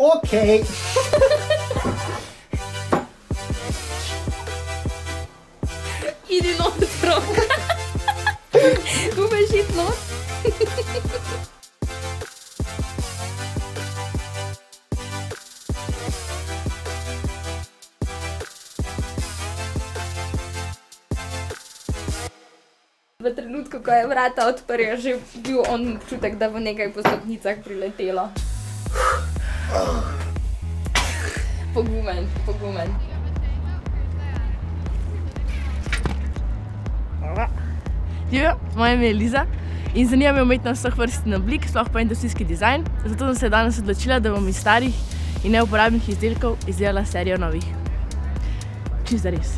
Okej. Idi notro. Bufeš iti not? V trenutku, ko je vrata odprl, je že bil on občutek, da bo nekaj po stopnicah priletelo. Pogumen, pogumen. Živijo, moje ime je Liza in zanima me umetnost vseh vrst in oblik, sploh pa industrijski dizajn. Zato sem se danes odločila, da bom iz starih in neuporabnih izdelkov izdelala serijo novih. Čisto res.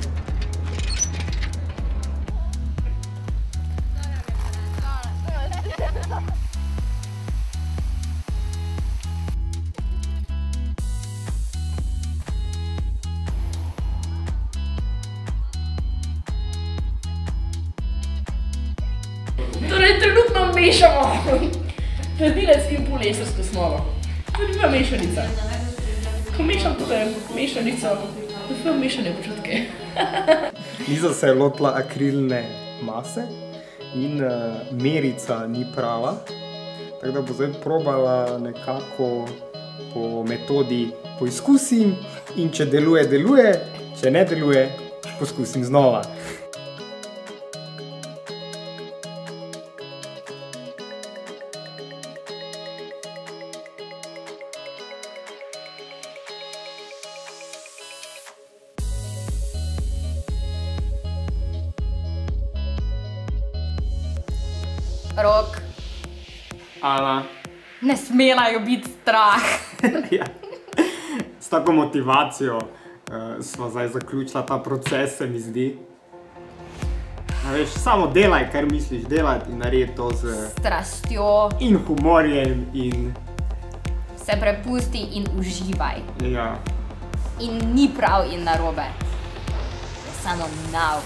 Torej, trenutno mešamo hladilec in poliestrsko snovo. To je bila mešanica. Ko mešam tukaj mešanico, dobivam mešane počutke. Liza se je lotila akrilne mase in merica ni prava. Tako da bo zdaj probala nekako po metodi poizkusim in če deluje, deluje, če ne deluje, poskusim znova. Rok, Ana. ne smela jo biti strah. Ja. S tako motivacijo sva zdaj zaključila ta proces, se mi zdi. A veš, samo delaj, kar misliš delati in naredi to z Strastjo, in humorjem in... se prepusti in uživaj. Ja. In ni prav in narobe. Je samo nauk.